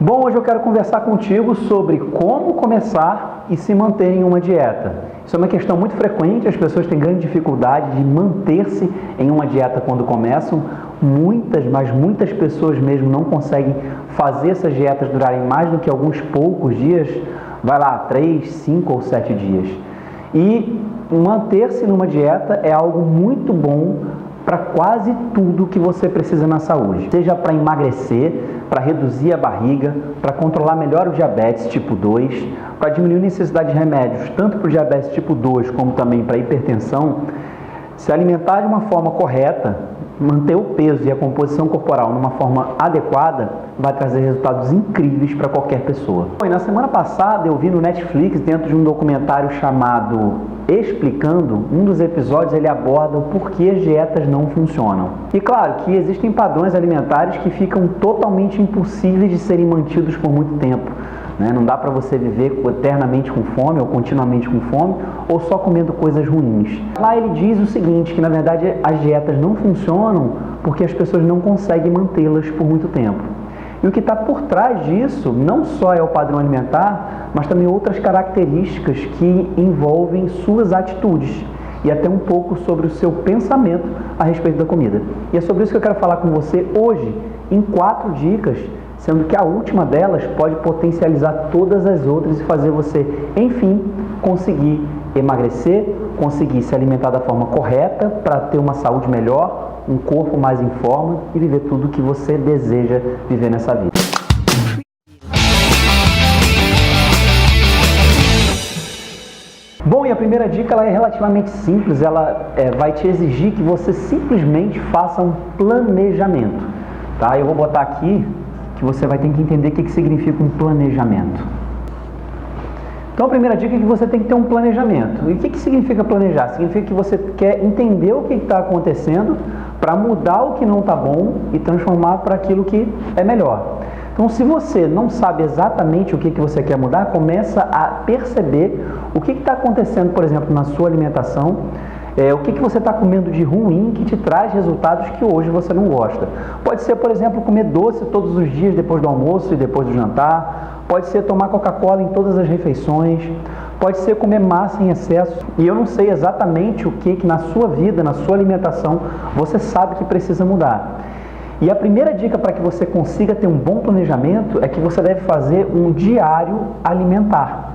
Bom, hoje eu quero conversar contigo sobre como começar e se manter em uma dieta. Isso é uma questão muito frequente, as pessoas têm grande dificuldade de manter-se em uma dieta quando começam. Muitas pessoas mesmo não conseguem fazer essas dietas durarem mais do que alguns poucos dias, vai lá, 3, 5 ou 7 dias. E manter-se numa dieta é algo muito bom para quase tudo que você precisa na saúde, seja para emagrecer, para reduzir a barriga, para controlar melhor o diabetes tipo 2, para diminuir a necessidade de remédios, tanto para o diabetes tipo 2 como também para a hipertensão. Se alimentar de uma forma correta, manter o peso e a composição corporal numa forma adequada, vai trazer resultados incríveis para qualquer pessoa. E na semana passada eu vi no Netflix, dentro de um documentário chamado Explicando, um dos episódios ele aborda o porquê as dietas não funcionam. E claro que existem padrões alimentares que ficam totalmente impossíveis de serem mantidos por muito tempo. Não dá para você viver eternamente com fome ou continuamente com fome ou só comendo coisas ruins. Lá ele diz o seguinte, que na verdade as dietas não funcionam porque as pessoas não conseguem mantê-las por muito tempo. E o que está por trás disso não só é o padrão alimentar, mas também outras características que envolvem suas atitudes e até um pouco sobre o seu pensamento a respeito da comida. E é sobre isso que eu quero falar com você hoje, em 4 dicas, sendo que a última delas pode potencializar todas as outras e fazer você, enfim, conseguir emagrecer, conseguir se alimentar da forma correta para ter uma saúde melhor, um corpo mais em forma e viver tudo o que você deseja viver nessa vida. Bom, e a primeira dica ela é relativamente simples, ela vai te exigir que você simplesmente faça um planejamento. Tá? Eu vou botar aqui que você vai ter que entender o que significa um planejamento. Então a primeira dica é que você tem que ter um planejamento. E o que significa planejar? Significa que você quer entender o que está acontecendo para mudar o que não está bom e transformar para aquilo que é melhor. Então se você não sabe exatamente o que você quer mudar, começa a perceber o que está acontecendo, por exemplo, na sua alimentação, o que você está comendo de ruim que te traz resultados que hoje você não gosta. Pode ser, por exemplo, comer doce todos os dias depois do almoço e depois do jantar. Pode ser tomar Coca-Cola em todas as refeições. Pode ser comer massa em excesso. E eu não sei exatamente o que na sua vida, na sua alimentação, você sabe que precisa mudar. E a primeira dica para que você consiga ter um bom planejamento é que você deve fazer um diário alimentar.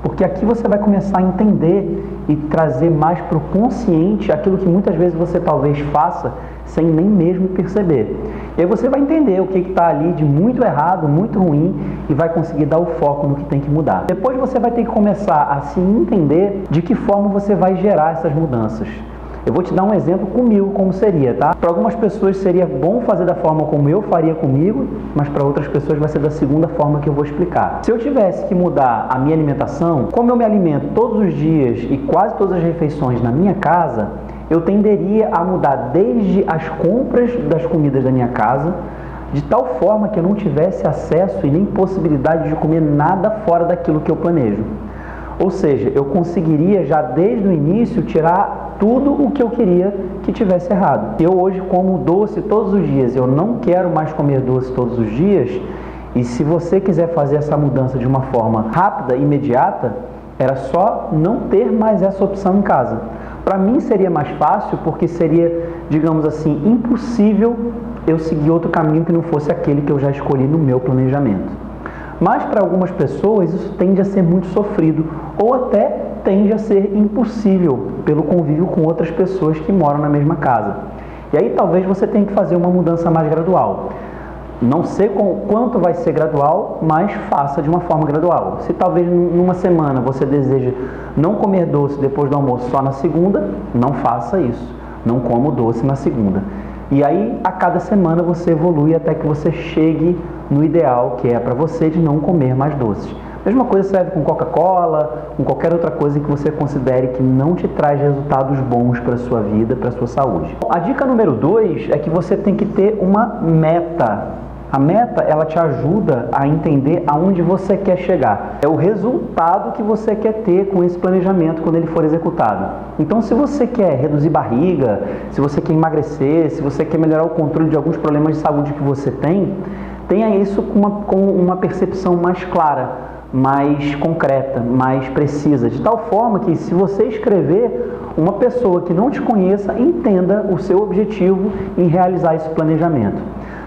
Porque aqui você vai começar a entender e trazer mais para o consciente aquilo que muitas vezes você talvez faça sem nem mesmo perceber. E aí você vai entender o que está ali de muito errado, muito ruim e vai conseguir dar o foco no que tem que mudar. Depois você vai ter que começar a se entender de que forma você vai gerar essas mudanças. Eu vou te dar um exemplo comigo, como seria, tá? Para algumas pessoas seria bom fazer da forma como eu faria comigo, mas para outras pessoas vai ser da segunda forma que eu vou explicar. Se eu tivesse que mudar a minha alimentação, como eu me alimento todos os dias e quase todas as refeições na minha casa, eu tenderia a mudar desde as compras das comidas da minha casa, de tal forma que eu não tivesse acesso e nem possibilidade de comer nada fora daquilo que eu planejo. Ou seja, eu conseguiria já desde o início tirar tudo o que eu queria que tivesse errado. Eu hoje como doce todos os dias, eu não quero mais comer doce todos os dias, e se você quiser fazer essa mudança de uma forma rápida, imediata, era só não ter mais essa opção em casa. Para mim seria mais fácil porque seria, digamos assim, impossível eu seguir outro caminho que não fosse aquele que eu já escolhi no meu planejamento. Mas para algumas pessoas isso tende a ser muito sofrido ou até tende a ser impossível pelo convívio com outras pessoas que moram na mesma casa. E aí talvez você tenha que fazer uma mudança mais gradual. Não sei quanto vai ser gradual, mas faça de uma forma gradual. Se talvez numa semana você deseja não comer doce depois do almoço só na segunda, não faça isso. Não coma o doce na segunda. E aí, a cada semana você evolui até que você chegue no ideal, que é para você de não comer mais doces. Mesma coisa serve com Coca-Cola, com qualquer outra coisa que você considere que não te traz resultados bons para a sua vida, para a sua saúde. A dica número 2 é que você tem que ter uma meta. A meta, ela te ajuda a entender aonde você quer chegar. É o resultado que você quer ter com esse planejamento quando ele for executado. Então, se você quer reduzir barriga, se você quer emagrecer, se você quer melhorar o controle de alguns problemas de saúde que você tem, tenha isso com uma percepção mais clara, mais concreta, mais precisa, de tal forma que, se você escrever, uma pessoa que não te conheça entenda o seu objetivo em realizar esse planejamento.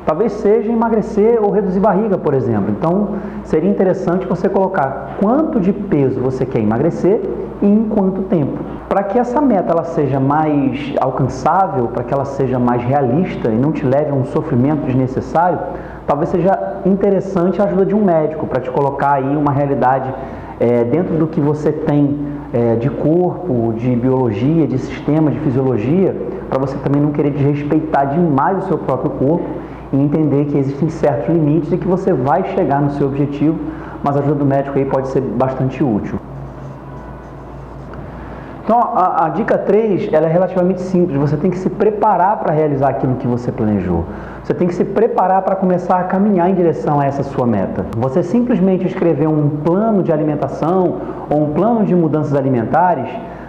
Talvez seja emagrecer ou reduzir barriga, por exemplo. Então, seria interessante você colocar quanto de peso você quer emagrecer e em quanto tempo. Para que essa meta ela seja mais alcançável, para que ela seja mais realista e não te leve a um sofrimento desnecessário, talvez seja interessante a ajuda de um médico para te colocar aí uma realidade dentro do que você tem de corpo, de biologia, de sistema, de fisiologia, para você também não querer desrespeitar demais o seu próprio corpo e entender que existem certos limites e que você vai chegar no seu objetivo, mas a ajuda do médico aí pode ser bastante útil. Então, a dica 3, ela é relativamente simples. Você tem que se preparar para realizar aquilo que você planejou. Você tem que se preparar para começar a caminhar em direção a essa sua meta. Você simplesmente escrever um plano de alimentação ou um plano de mudanças alimentares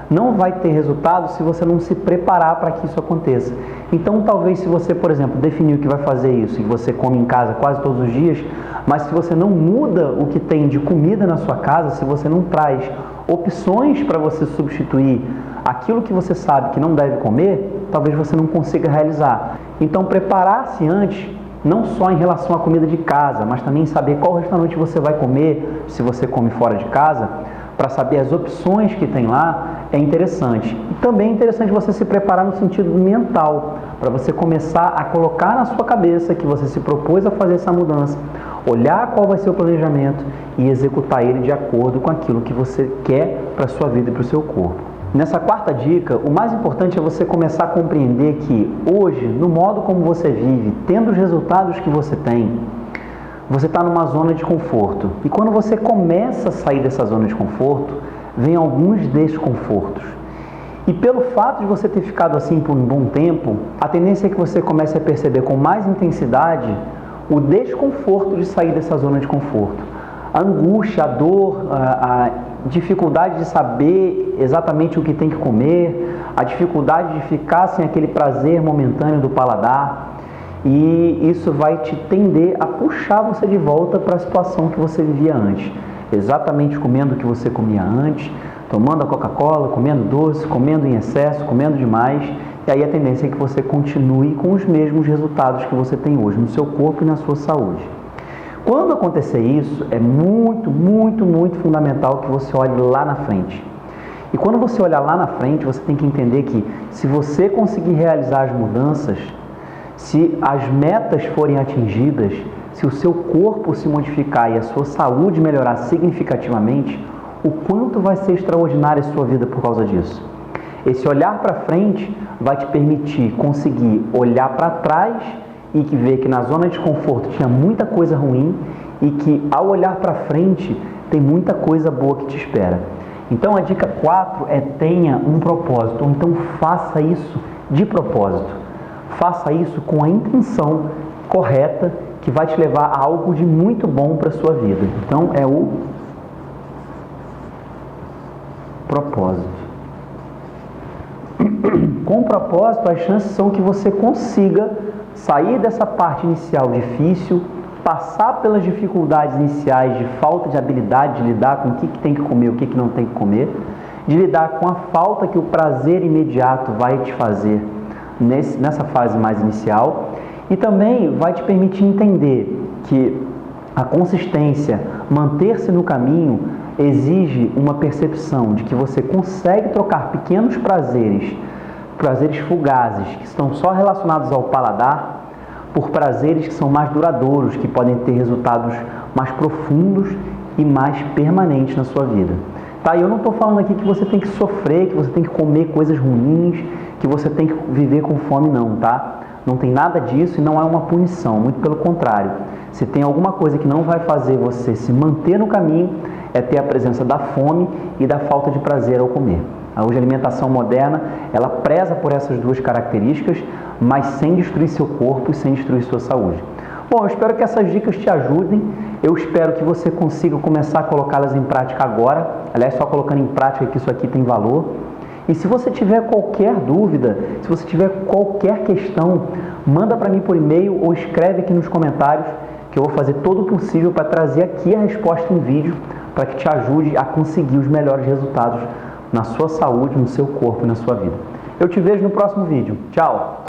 não vai ter resultado se você não se preparar para que isso aconteça. Então, talvez, se você, por exemplo, definiu que vai fazer isso e você come em casa quase todos os dias, mas se você não muda o que tem de comida na sua casa, se você não traz opções para você substituir aquilo que você sabe que não deve comer, talvez você não consiga realizar. Então, preparar-se antes, não só em relação à comida de casa, mas também saber qual restaurante você vai comer, se você come fora de casa, para saber as opções que tem lá, é interessante. E também é interessante você se preparar no sentido mental, para você começar a colocar na sua cabeça que você se propôs a fazer essa mudança, olhar qual vai ser o planejamento e executar ele de acordo com aquilo que você quer para a sua vida e para o seu corpo. Nessa quarta dica, o mais importante é você começar a compreender que hoje, no modo como você vive, tendo os resultados que você tem, você está numa zona de conforto. E quando você começa a sair dessa zona de conforto, vem alguns desconfortos. E pelo fato de você ter ficado assim por um bom tempo, a tendência é que você comece a perceber com mais intensidade o desconforto de sair dessa zona de conforto. A angústia, a dor, a dificuldade de saber exatamente o que tem que comer, a dificuldade de ficar sem aquele prazer momentâneo do paladar. E isso vai te tender a puxar você de volta para a situação que você vivia antes. Exatamente comendo o que você comia antes, tomando a Coca-Cola, comendo doce, comendo em excesso, comendo demais. E aí a tendência é que você continue com os mesmos resultados que você tem hoje no seu corpo e na sua saúde. Quando acontecer isso, é muito, muito, muito fundamental que você olhe lá na frente. E quando você olhar lá na frente, você tem que entender que, se você conseguir realizar as mudanças, se as metas forem atingidas, se o seu corpo se modificar e a sua saúde melhorar significativamente, o quanto vai ser extraordinária a sua vida por causa disso. Esse olhar para frente vai te permitir conseguir olhar para trás e ver que na zona de conforto tinha muita coisa ruim e que, ao olhar para frente, tem muita coisa boa que te espera. Então, a dica 4 é: tenha um propósito, ou então faça isso de propósito. Faça isso com a intenção correta, que vai te levar a algo de muito bom para a sua vida. Então, é o propósito. Com o propósito, as chances são que você consiga sair dessa parte inicial difícil, passar pelas dificuldades iniciais de falta de habilidade de lidar com o que tem que comer, o que não tem que comer, de lidar com a falta que o prazer imediato vai te fazer nessa fase mais inicial, e também vai te permitir entender que a consistência, manter-se no caminho, exige uma percepção de que você consegue trocar pequenos prazeres fugazes, que estão só relacionados ao paladar, por prazeres que são mais duradouros, que podem ter resultados mais profundos e mais permanentes na sua vida. Tá? E eu não estou falando aqui que você tem que sofrer, que você tem que comer coisas ruins, que você tem que viver com fome, não, tá? Não tem nada disso e não é uma punição, muito pelo contrário. Se tem alguma coisa que não vai fazer você se manter no caminho, é ter a presença da fome e da falta de prazer ao comer. Hoje a alimentação moderna, ela preza por essas duas características, mas sem destruir seu corpo e sem destruir sua saúde. Bom, eu espero que essas dicas te ajudem, eu espero que você consiga começar a colocá-las em prática agora, aliás, só colocando em prática que isso aqui tem valor. E se você tiver qualquer dúvida, se você tiver qualquer questão, manda para mim por e-mail ou escreve aqui nos comentários, que eu vou fazer todo o possível para trazer aqui a resposta em vídeo, para que te ajude a conseguir os melhores resultados na sua saúde, no seu corpo e na sua vida. Eu te vejo no próximo vídeo. Tchau!